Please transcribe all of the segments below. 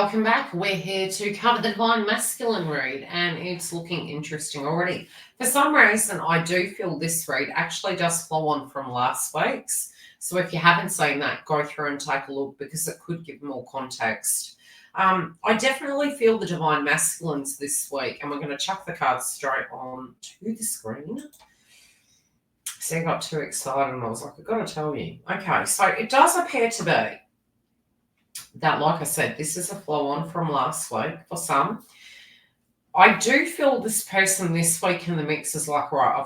Welcome back. We're here to cover the Divine Masculine read, and it's looking interesting already. For some reason, I do feel this read actually does flow on from last week's. So if you haven't seen that, go through and take a look because it could give more context. I definitely feel the Divine Masculines this week, and we're going to chuck the cards straight on to the screen. See, I got too excited and I was like, I've got to tell you. Okay, so it does appear to be that, like I said, this is a flow on from last week for some. I do feel this person this week in the mix is like, right,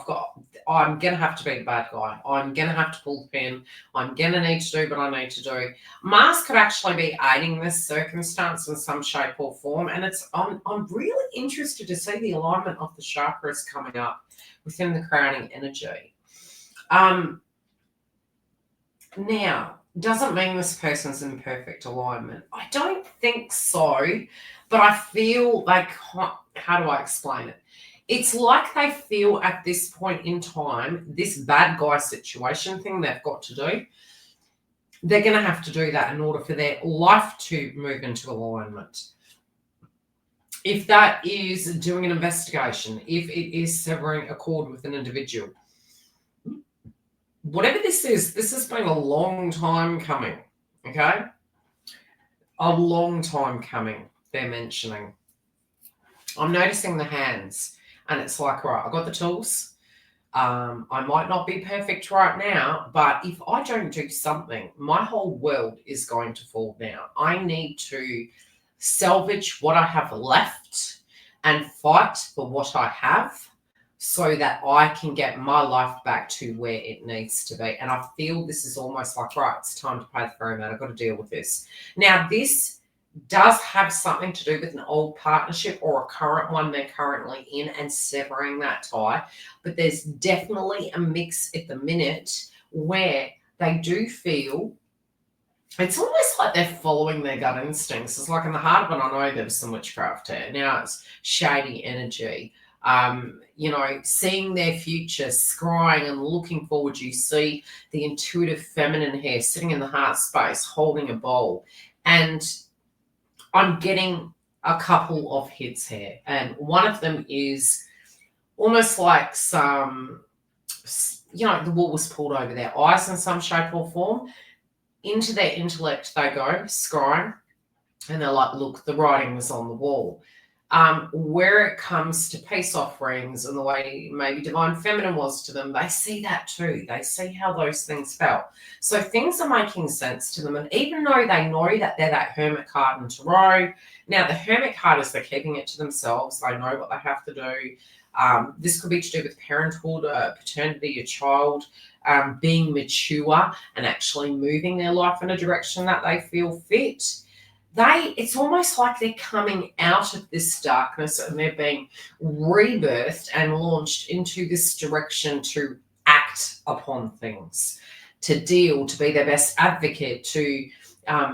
I'm going to have to be the bad guy. I'm going to have to pull the pin. I'm going to need to do what I need to do. Mars could actually be aiding this circumstance in some shape or form. And I'm really interested to see the alignment of the chakras coming up within the crowning energy. Now, doesn't mean this person's in perfect alignment. I don't think so, but I feel like, how do I explain it? It's like they feel at this point in time, this bad guy situation thing they've got to do, they're going to have to do that in order for their life to move into alignment. If that is doing an investigation, if it is severing a cord with an individual, whatever this has been a long time coming, okay? A long time coming, they're mentioning. I'm noticing the hands, and it's like, right, I've got the tools. I might not be perfect right now, but if I don't do something, my whole world is going to fall down. I need to salvage what I have left and fight for what I have, so that I can get my life back to where it needs to be. And I feel this is almost like, right, it's time to pay the ferryman. I've got to deal with this. Now, this does have something to do with an old partnership or a current one they're currently in and severing that tie. But there's definitely a mix at the minute where they do feel it's almost like they're following their gut instincts. It's like in the heart of it, I know there's some witchcraft here. Now it's shady energy. Seeing their future, scrying and looking forward. You see the intuitive feminine here sitting in the heart space, holding a bowl. And I'm getting a couple of hits here. And one of them is almost like some, the wool was pulled over their eyes in some shape or form. Into their intellect they go, scrying. And they're like, look, the writing was on the wall. Where it comes to peace offerings and the way maybe divine feminine was to them, they see that too. They see how those things felt. So things are making sense to them. And even though they know that they're that hermit card in tarot, now the hermit card is they're keeping it to themselves. They know what they have to do. This could be to do with parenthood, paternity, a child, being mature and actually moving their life in a direction that they feel fit. It's almost like they're coming out of this darkness and they're being rebirthed and launched into this direction to act upon things, to deal, to be their best advocate, to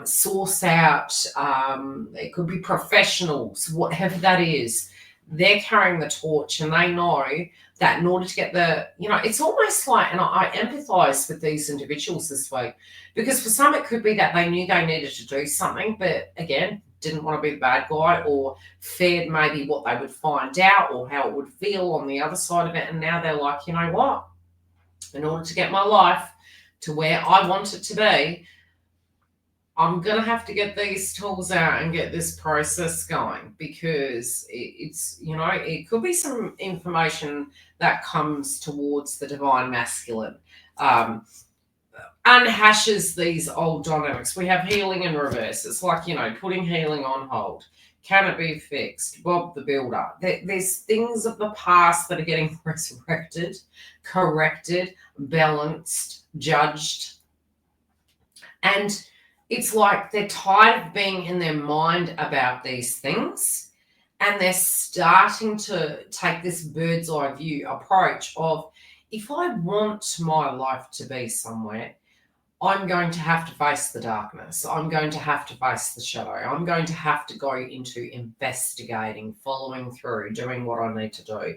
source out, it could be professionals, whatever that is. They're carrying the torch and they know that in order to get it's almost like, and I empathize with these individuals this week, because for some it could be that they knew they needed to do something, but again, didn't want to be the bad guy or feared maybe what they would find out or how it would feel on the other side of it. And now they're like, you know what? In order to get my life to where I want it to be, I'm going to have to get these tools out and get this process going, because it could be some information that comes towards the divine masculine, unhashes these old dynamics. We have healing in reverse. It's like, putting healing on hold. Can it be fixed? Bob the Builder. There's things of the past that are getting resurrected, corrected, balanced, judged. And it's like they're tired of being in their mind about these things, and they're starting to take this bird's eye view approach of, if I want my life to be somewhere, I'm going to have to face the darkness. I'm going to have to face the shadow. I'm going to have to go into investigating, following through, doing what I need to do.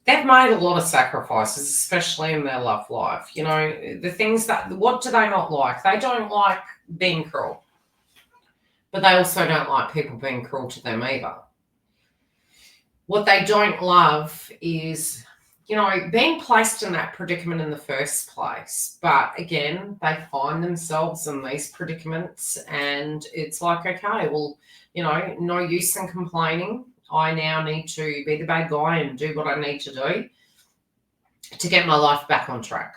They've made a lot of sacrifices, especially in their love life. The things what do they not like? They don't like being cruel. But they also don't like people being cruel to them either. What they don't love is, being placed in that predicament in the first place. But again, they find themselves in these predicaments and it's like, okay, well, no use in complaining. I now need to be the bad guy and do what I need to do to get my life back on track.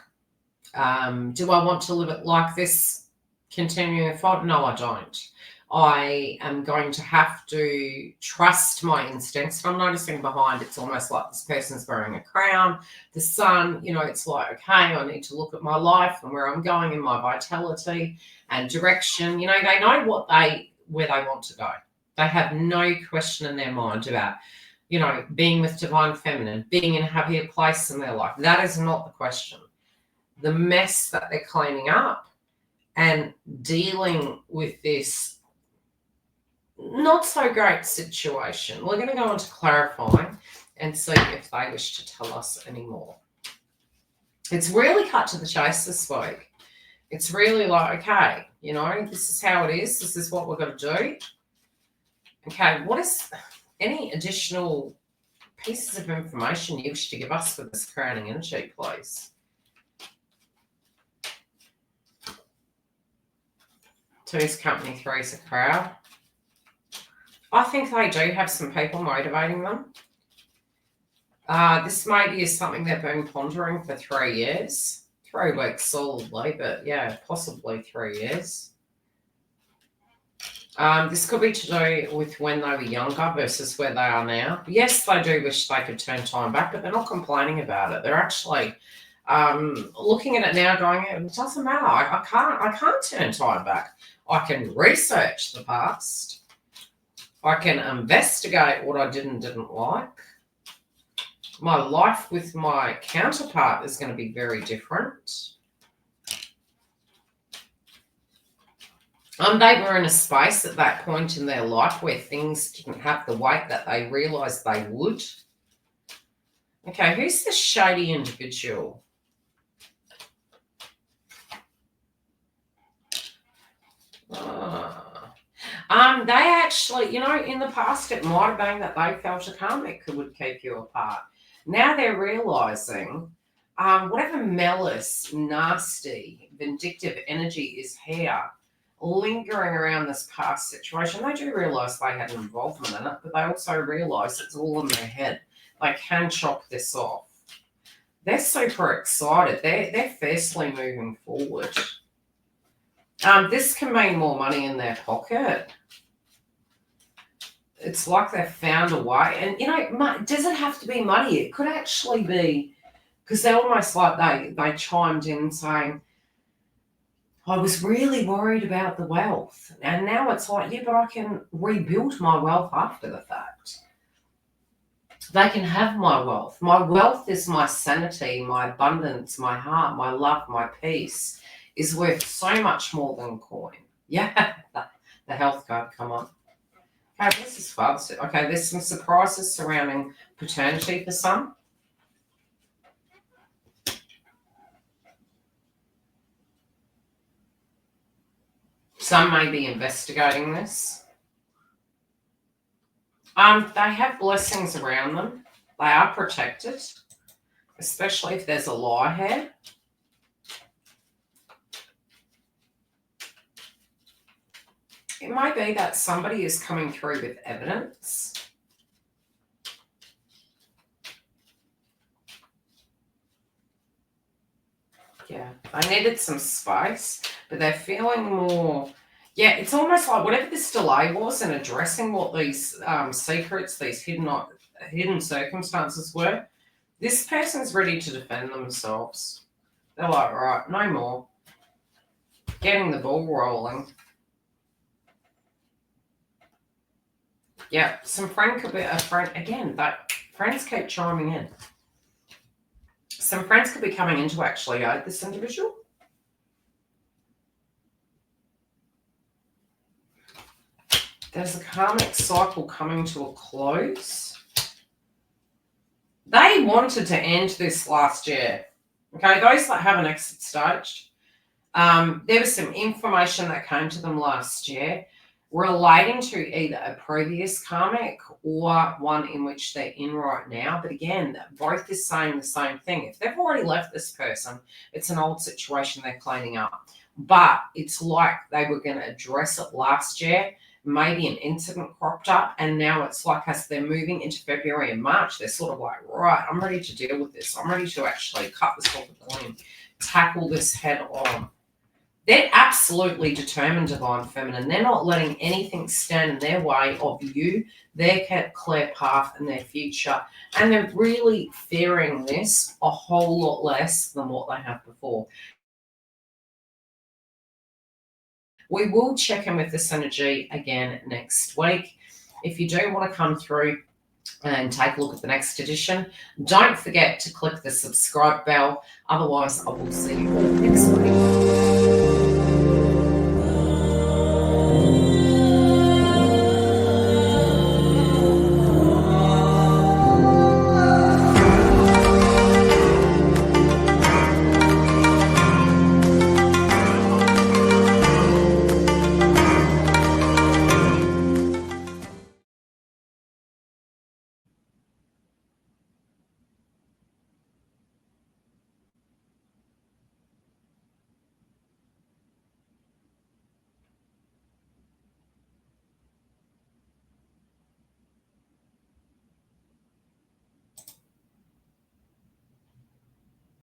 Do I want to live it like this, continuing to fight? No, I don't. I am going to have to trust my instincts. And I'm noticing behind, it's almost like this person's wearing a crown. The sun, it's like, okay, I need to look at my life and where I'm going in my vitality and direction. They know where they want to go. They have no question in their mind about, being with divine feminine, being in a happier place in their life. That is not the question. The mess that they're cleaning up and dealing with this not so great situation. We're going to go on to clarifying and see if they wish to tell us any more. It's really cut to the chase this week. It's really like, okay, this is how it is. This is what we're going to do. Okay, what is any additional pieces of information you wish to give us for this crowning energy, please? Two's company, three's a crowd. I think they do have some people motivating them. This maybe is something they've been pondering for 3 years. 3 weeks solidly, but yeah, possibly 3 years. This could be to do with when they were younger versus where they are now. Yes, they do wish they could turn time back, but they're not complaining about it. They're actually looking at it now going, it doesn't matter. I can't turn time back. I can research the past. I can investigate what I did and didn't like. My life with my counterpart is going to be very different. They were in a space at that point in their life where things didn't have the weight that they realised they would. Okay, who's the shady individual? They actually, in the past it might have been that they felt a karmic would keep you apart. Now they're realising whatever malice, nasty, vindictive energy is here, lingering around this past situation, they do realise they had an involvement in it, but they also realise it's all in their head. They can chop this off. They're super excited. They're fiercely moving forward. This can mean more money in their pocket. It's like they've found a way. And, does it have to be money? It could actually be, because they're almost like they chimed in saying, I was really worried about the wealth. And now it's like, yeah, but I can rebuild my wealth after the fact. They can have my wealth. My wealth is my sanity, my abundance, my heart, my love, my peace is worth so much more than coin. Yeah, the health card come on. Okay, this is Father's Day. Okay, there's some surprises surrounding paternity for some. Some may be investigating this. They have blessings around them. They are protected, especially if there's a lie here. It might be that somebody is coming through with evidence. Yeah, they needed some space, but they're feeling more. Yeah, it's almost like whatever this delay was in addressing what these secrets, these hidden circumstances were, this person's ready to defend themselves. They're like, right, no more. Getting the ball rolling. Yeah, some friend could be a friend. Again, that friends keep chiming in. Some friends could be coming in to actually aid this individual. There's a karmic cycle coming to a close. They wanted to end this last year. Okay, those that have an exit stage, there was some information that came to them last year. relating to either a previous karmic or one in which they're in right now. But again, both is saying the same thing. If they've already left this person, it's an old situation they're cleaning up. But it's like they were going to address it last year. Maybe an incident cropped up, and now it's like as they're moving into February and March, they're sort of like, right, I'm ready to deal with this. I'm ready to actually cut this off at the limb, tackle this head on. They're absolutely determined, Divine Feminine. They're not letting anything stand in their way of you, their clear path and their future. And they're really fearing this a whole lot less than what they have before. We will check in with this energy again next week. If you do want to come through and take a look at the next edition, don't forget to click the subscribe bell. Otherwise, I will see you all next week.